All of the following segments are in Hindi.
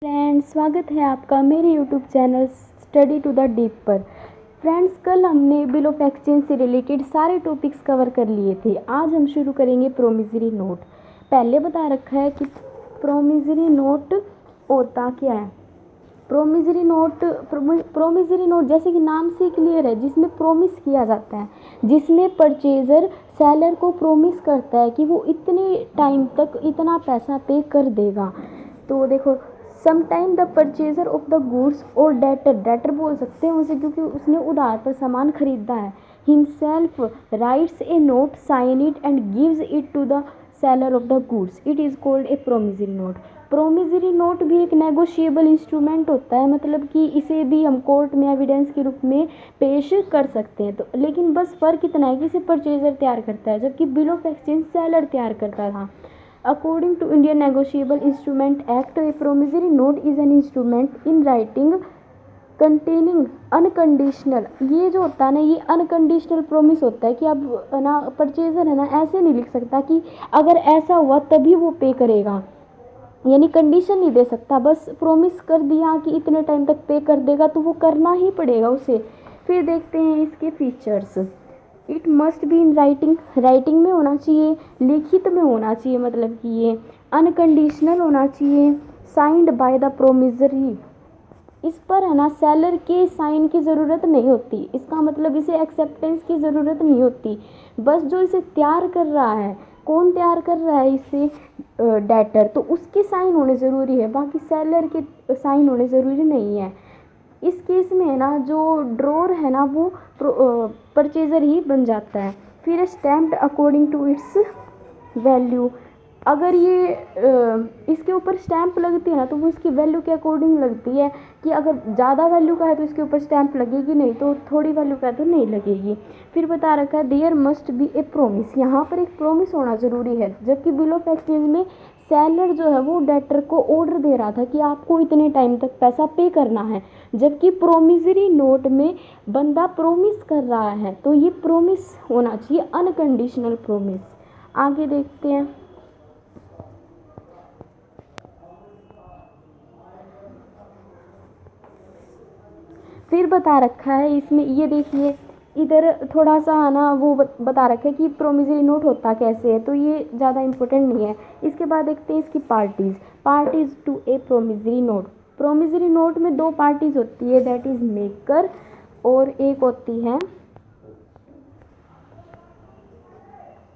फ्रेंड्स, स्वागत है आपका मेरे YouTube channel study to the deep पर। फ्रेंड्स, कल हमने बिल ऑफ एक्सचेंज से रिलेटेड सारे टॉपिक्स कवर कर लिए थे। आज हम शुरू करेंगे प्रोमिसरी नोट। पहले बता रखा है कि प्रोमिसरी नोट होता क्या है। प्रोमिसरी नोट जैसे कि नाम से क्लियर है, जिसमें प्रोमिस किया जाता है, जिसमें परचेजर सेलर को प्रोमिस करता है कि वो इतने टाइम तक इतना पैसा पे कर देगा। तो देखो, sometime the purchaser of the goods और डेटर बोल सकते हैं उसे, क्योंकि उसने उधार पर सामान खरीदा है। Himself writes a note, sign it and gives it to the seller of the goods, it is called a promissory note. Promissory note भी एक नेगोशिएबल इंस्ट्रूमेंट होता है, मतलब कि इसे भी हम कोर्ट में एविडेंस के रूप में पेश कर सकते हैं। तो लेकिन बस फ़र्क इतना है कि इसे परचेजर तैयार करता है, जबकि बिल ऑफ एक्सचेंज सेलर तैयार करता था। According to Indian Negotiable Instrument Act, a promissory note is an instrument in writing containing unconditional, ये जो होता है ना, ये अनकंडीशनल प्रोमिस होता है कि अब ना परचेजर है ना ऐसे नहीं लिख सकता कि अगर ऐसा हुआ तभी वो पे करेगा, यानी कंडीशन नहीं दे सकता। बस प्रोमिस कर दिया कि इतने टाइम तक पे कर देगा तो वो करना ही पड़ेगा उसे। फिर देखते हैं इसके features. It must be in writing, writing में होना चाहिए, लिखित में होना चाहिए, मतलब कि ये अनकंडीशनल होना चाहिए, साइंड बाय द प्रोमिसरी। इस पर है ना सेलर के साइन की ज़रूरत नहीं होती, इसका मतलब इसे एक्सेप्टेंस की ज़रूरत नहीं होती। बस जो इसे तैयार कर रहा है, कौन तैयार कर रहा है इसे, डेटर, तो उसके साइन होने ज़रूरी है, बाकी सेलर के साइन होने ज़रूरी नहीं है। इस केस में है ना जो ड्रॉर है ना वो परचेजर ही बन जाता है। फिर stamped according to its value, अगर ये इसके ऊपर स्टैंप लगती है ना तो वो इसकी वैल्यू के अकॉर्डिंग लगती है, कि अगर ज़्यादा वैल्यू का है तो इसके ऊपर स्टैंप लगेगी, नहीं तो थोड़ी वैल्यू का है तो नहीं लगेगी। फिर बता रखा है there must be a promise, यहाँ पर एक प्रोमिस होना ज़रूरी है। जबकि बिल ऑफ एक्सचेंज में सेलर जो है वो डेटर को ऑर्डर दे रहा था कि आपको इतने टाइम तक पैसा पे करना है, जबकि प्रोमिसरी नोट में बंदा प्रोमिस कर रहा है, तो ये प्रोमिस होना चाहिए, अनकंडीशनल प्रोमिस। आगे देखते हैं। फिर बता रखा है इसमें, ये देखिए इधर थोड़ा सा ना वो बता रखा है कि प्रोमिसरी नोट होता कैसे है, तो ये ज़्यादा इम्पोर्टेंट नहीं है। इसके बाद देखते हैं इसकी parties to a promissory note. Promissory note में दो पार्टीज़ होती है, दैट इज़ मेकर और एक होती है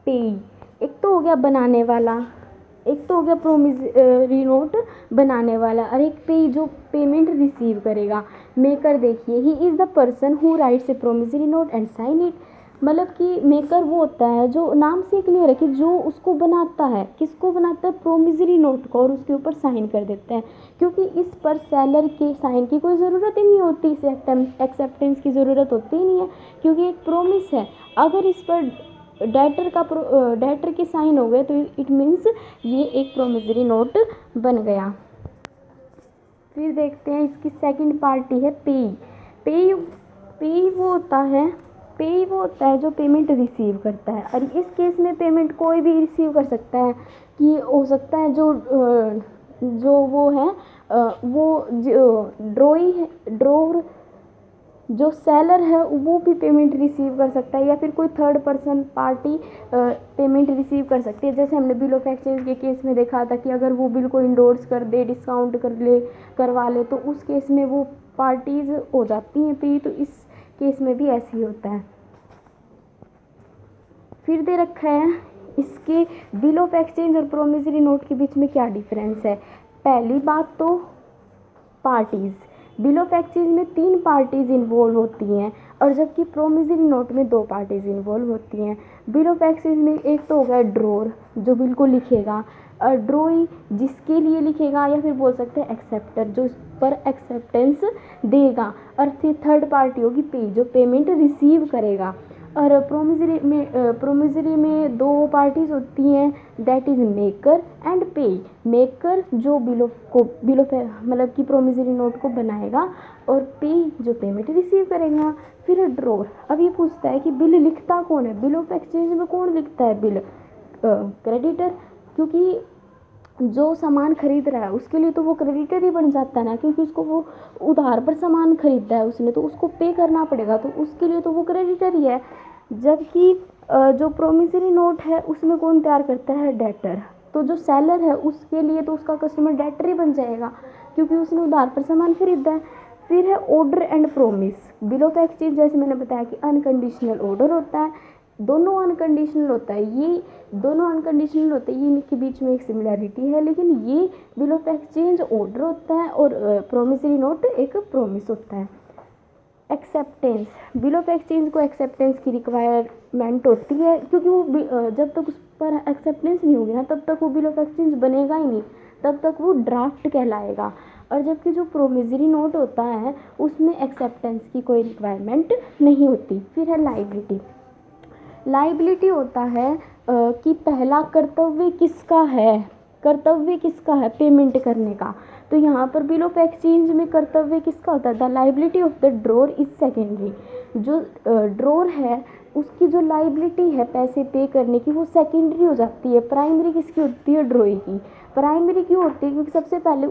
पेई। एक तो हो गया बनाने वाला, एक तो हो गया प्रोमिसरी नोट बनाने वाला, और एक पे जो पेमेंट रिसीव करेगा। मेकर देखिए, he is the person who writes a promissory note and sign it, मतलब कि मेकर वो होता है जो नाम से क्लियर है कि जो उसको बनाता है, किसको बनाता है, प्रोमिसरी नोट को, और उसके ऊपर साइन कर देता है। क्योंकि इस पर सेलर के साइन की कोई ज़रूरत ही नहीं होती, इसे एक्सेप्टेंस की ज़रूरत होती ही नहीं है, क्योंकि एक प्रोमिस है। अगर इस पर डेटर के साइन हो गए तो इट मीन्स ये एक प्रोमिसरी नोट बन गया। फिर देखते हैं इसकी सेकंड पार्टी है पेई। पेई पेई वो होता है पेई वो होता है जो पेमेंट रिसीव करता है, और इस केस में पेमेंट कोई भी रिसीव कर सकता है, कि हो सकता है जो वो है वो ड्रॉई है, ड्रोर जो सेलर है वो भी पेमेंट रिसीव कर सकता है, या फिर कोई third person party payment receive कर सकती है। जैसे हमने बिल ऑफ एक्सचेंज के केस में देखा था कि अगर वो बिल को इंडोर्स कर दे, डिस्काउंट करवा ले, तो उस केस में वो पार्टीज हो जाती हैं पे, तो इस केस में भी ऐसे ही होता है। फिर दे रखा है इसके बिल ऑफ एक्सचेंज और प्रोमिसरी नोट के बीच में क्या डिफरेंस है। पहली बात तो पार्टीज़, बिल ऑफ एक्सचेंज में 3 पार्टीज़ इन्वॉल्व होती हैं, और जबकि प्रोमिसरी नोट में 2 पार्टीज़ इन्वॉल्व होती हैं। बिल ऑफ एक्सचेंज में एक तो हो गया ड्रोर जो बिल को लिखेगा, और ड्रोई जिसके लिए लिखेगा, या फिर बोल सकते हैं एक्सेप्टर जो इस पर एक्सेप्टेंस देगा, और फिर थर्ड पार्टी होगी पे जो पेमेंट रिसीव करेगा। और प्रोमिसरी में 2 पार्टीज़ होती हैं, दैट इज़ मेकर एंड पे। मेकर जो बिल ऑफ मतलब कि प्रोमिसरी नोट को बनाएगा, और पे जो पेमेंट रिसीव करेगा। फिर ड्रॉर, अब ये पूछता है कि बिल लिखता कौन है, बिल ऑफ एक्सचेंज में कौन लिखता है बिल, क्रेडिटर, क्योंकि जो सामान खरीद रहा है उसके लिए तो वो क्रेडिटर ही बन जाता है ना, क्योंकि उसको वो उधार पर सामान खरीदा है उसने, तो उसको पे करना पड़ेगा, तो उसके लिए तो वो क्रेडिटर ही है। जबकि जो प्रोमिसरी नोट है उसमें कौन तैयार करता है, डेटर। तो जो सेलर है उसके लिए तो उसका कस्टमर डेटर ही बन जाएगा, क्योंकि उसने उधार पर सामान खरीदा है। फिर है order and promise. Bill of exchange जैसे मैंने बताया कि अनकंडीशनल ऑर्डर होता है, दोनों अनकंडीशनल होता है, ये दोनों अनकंडीशनल होते हैं, ये इनके बीच में एक सिमिलैरिटी है, लेकिन ये बिल ऑफ एक्सचेंज ऑर्डर होता है और प्रोमिसरी नोट एक प्रोमिस होता है। एक्सेप्टेंस, बिल ऑफ एक्सचेंज को एक्सेप्टेंस की रिक्वायरमेंट होती है, क्योंकि वो जब तक उस पर एक्सेप्टेंस नहीं होगी ना तब तक वो बिल ऑफ एक्सचेंज बनेगा ही नहीं, तब तक वो ड्राफ्ट कहलाएगा। और जबकि जो प्रोमिसरी नोट होता है उसमें एक्सेप्टेंस की कोई रिक्वायरमेंट नहीं होती। फिर है लाइबिलिटी। लाइबिलिटी होता है कि पहला कर्तव्य किसका है, कर्तव्य किसका है पेमेंट करने का। तो यहाँ पर बिल ऑफ एक्सचेंज में कर्तव्य किसका होता है, the liability of the drawer is secondary. जो ड्रोर है उसकी जो लाइबिलिटी है पैसे पे करने की वो सेकेंडरी हो जाती है, प्राइमरी किसकी होती है, ड्रोर की। प्राइमरी क्यों होती है, क्योंकि सबसे पहले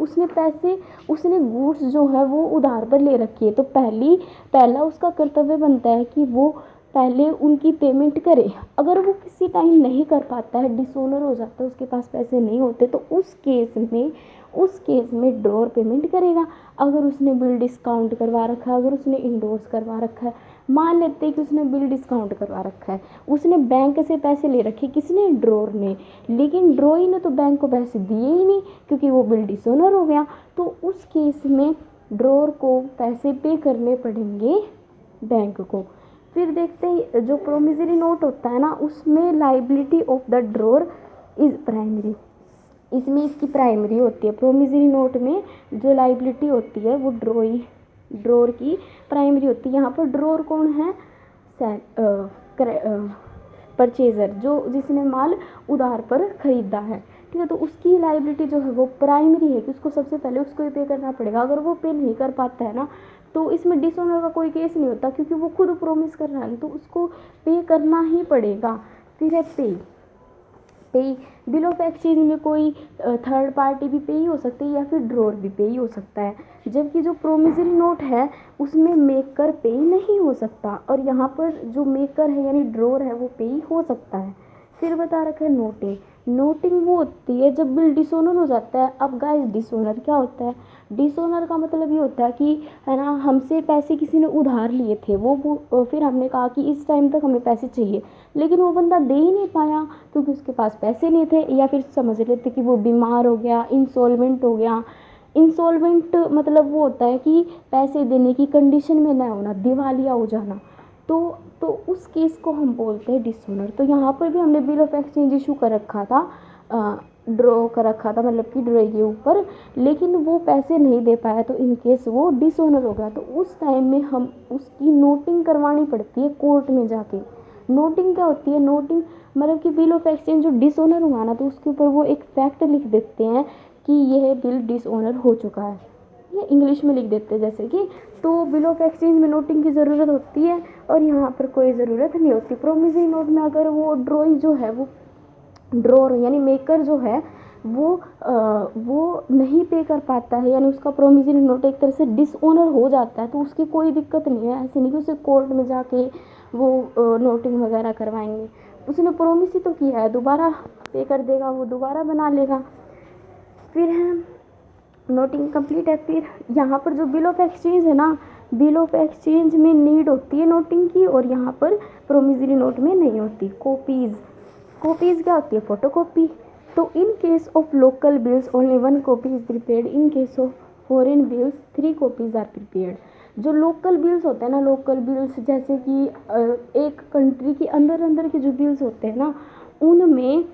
उसने गुड्स जो है वो उधार पर ले रखी है, तो पहला उसका कर्तव्य बनता है कि वो पहले उनकी पेमेंट करे। अगर वो किसी टाइम नहीं कर पाता है, डिसऑनर हो जाता है, उसके पास पैसे नहीं होते, तो उस केस में ड्रॉर पेमेंट करेगा। अगर उसने बिल डिस्काउंट करवा रखा है, अगर उसने इंडोर्स करवा रखा है, मान लेते हैं कि उसने बिल डिस्काउंट करवा रखा है, उसने बैंक से पैसे ले रखे, किसने, ड्रॉर ने, लेकिन ड्रॉई ने तो बैंक को पैसे दिए ही नहीं क्योंकि वो बिल डिसऑनर हो गया, तो उस केस में ड्रॉर को पैसे पे करने पड़ेंगे बैंक को। फिर देखते हैं जो प्रोमिसरी नोट होता है ना उसमें liability of the drawer is primary, इसमें इसकी प्राइमरी होती है। प्रोमिसरी नोट में जो लाइबिलिटी होती है वो ड्रॉर की प्राइमरी होती है। यहाँ पर ड्रॉर कौन है, परचेज़र, जो जिसने माल उधार पर ख़रीदा है, ठीक है। तो उसकी लाइबिलिटी जो है वो प्राइमरी है कि उसको सबसे पहले उसको ही पे करना पड़ेगा। अगर वो पे नहीं कर पाता है ना तो इसमें डिसऑनर का कोई केस नहीं होता, क्योंकि वो खुद प्रॉमिस कर रहा है तो उसको पे करना ही पड़ेगा। फिर है पे बिल ऑफ एक्सचेंज में कोई थर्ड पार्टी भी पे ही हो सकती है या फिर ड्रॉर भी पे ही हो सकता है, जबकि जो प्रोमिसरी नोट है उसमें मेकर पे नहीं हो सकता, और यहाँ पर जो मेकर है यानी ड्रॉर है वो पे ही हो सकता है। फिर बता रखा है नोटिंग वो होती है जब बिल डिसऑनर हो जाता है। अब गाइस डिसऑनर क्या होता है, डिसऑनर का मतलब ये होता है कि है ना हमसे पैसे किसी ने उधार लिए थे, वो फिर हमने कहा कि इस टाइम तक हमें पैसे चाहिए, लेकिन वो बंदा दे ही नहीं पाया क्योंकि उसके पास पैसे नहीं थे, या फिर समझ लेते कि वो बीमार हो गया, इंसॉल्वेंट हो गया। इंसॉल्वेंट मतलब वो होता है कि पैसे देने की कंडीशन में ना होना, दिवालिया हो जाना, तो उस केस को हम बोलते हैं डिसऑनर। तो यहाँ पर भी हमने बिल ऑफ एक्सचेंज इशू कर रखा था, ड्रॉ कर रखा था मतलब कि ड्रॉ के ऊपर, लेकिन वो पैसे नहीं दे पाया तो इन केस वो डिसऑनर हो गया, तो उस टाइम में हम उसकी नोटिंग करवानी पड़ती है कोर्ट में जाके। नोटिंग क्या होती है, नोटिंग मतलब कि बिल ऑफ एक्सचेंज जो डिसऑनर हुआ ना तो उसके ऊपर वो एक फैक्ट लिख देते हैं कि यह बिल डिसऑनर हो चुका है, ये इंग्लिश में लिख देते हैं जैसे कि। तो बिल ऑफ एक्सचेंज में नोटिंग की ज़रूरत होती है और यहाँ पर कोई ज़रूरत नहीं होती। प्रोमिसरी नोट में अगर वो ड्रॉई जो है वो ड्रॉर यानी मेकर जो है वो नहीं पे कर पाता है, यानी उसका प्रोमिसरी नोट एक तरह से डिसऑनर हो जाता है, तो उसकी कोई दिक्कत नहीं है। ऐसे नहीं कि उसे कोर्ट में जाके वो नोटिंग वगैरह करवाएंगे, उसने प्रोमिस ही तो किया है, दोबारा पे कर देगा, वो दोबारा बना लेगा। फिर है नोटिंग कंप्लीट है। फिर यहाँ पर जो बिल ऑफ एक्सचेंज है ना, बिल ऑफ एक्सचेंज में नीड होती है नोटिंग की और यहाँ पर प्रोमिसरी नोट में नहीं होती। कॉपीज़ क्या होती है, फोटोकॉपी। तो in case of local bills only 1 copy is prepared, in case of foreign bills 3 copies are prepared. जो लोकल बिल्स होते हैं ना, लोकल बिल्स जैसे कि एक कंट्री के अंदर के जो बिल्स होते हैं ना उनमें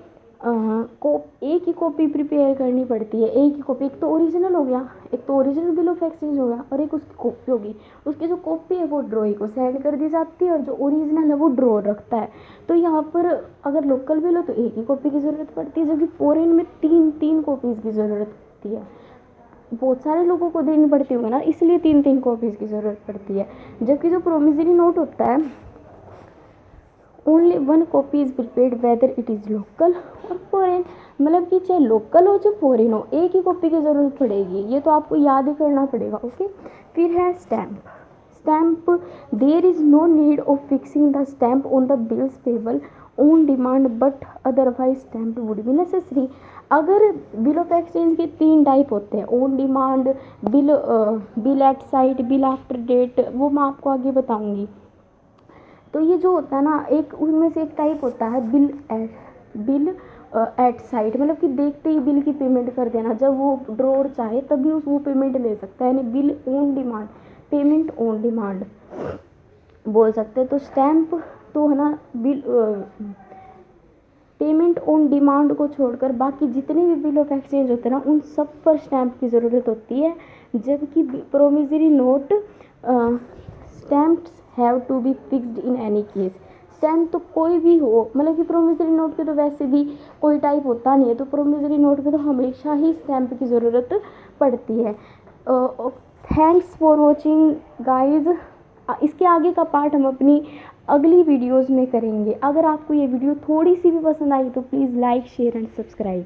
एक ही कॉपी प्रिपेयर करनी पड़ती है, एक ही कॉपी। एक तो ओरिजिनल हो गया, एक तो ओरिजिनल बिल ऑफ एक्सचेंज हो गया और एक उसकी कॉपी होगी। उसकी जो कॉपी है वो ड्रॉई को सेंड कर दी जाती है और जो ओरिजिनल है वो ड्रॉ रखता है। तो यहाँ पर अगर लोकल बिल हो तो एक ही कॉपी की ज़रूरत पड़ती है, जबकि फ़ॉरेन में तीन कॉपीज़ की ज़रूरत पड़ती है। बहुत सारे लोगों को देनी पड़ती होगी ना, इसलिए 3 कॉपीज़ की ज़रूरत पड़ती है। जबकि जो प्रोमिसरी नोट होता है only 1 copy is prepared whether it is local और फॉरेन। मतलब कि चाहे लोकल हो चाहे फॉरेन हो, एक ही कॉपी की ज़रूरत पड़ेगी, ये तो आपको याद ही करना पड़ेगा। ओके, फिर है stamp. Stamp, there is no need of fixing the stamp on the bills payable on demand but otherwise stamp would be necessary. अगर बिल ऑफ एक्सचेंज के 3 टाइप होते हैं, on demand, bill at sight, bill after date, वो मैं आपको आगे बताऊंगी। तो ये जो होता है ना, एक उनमें से एक टाइप होता है बिल एट साइट, मतलब कि देखते ही बिल की पेमेंट कर देना, जब वो ड्रॉर चाहे तभी वो पेमेंट ले सकता है, यानी bill on demand, payment on demand बोल सकते हैं। तो स्टैम्प तो है ना, बिल पेमेंट ऑन डिमांड को छोड़कर बाकी जितने भी बिल ऑफ एक्सचेंज होते हैं ना, उन सब पर स्टैम्प की ज़रूरत होती है, जबकि promissory note stamps have to be fixed in any case. Stamp तो कोई भी हो, मतलब कि प्रोमिसरी नोट के तो वैसे भी कोई टाइप होता नहीं है, तो प्रोमिसरी नोट पे तो हमेशा ही स्टैम्प की ज़रूरत पड़ती है। Thanks for watching guys. इसके आगे का पार्ट हम अपनी अगली वीडियोस में करेंगे। अगर आपको ये वीडियो थोड़ी सी भी पसंद आई तो please like share and subscribe.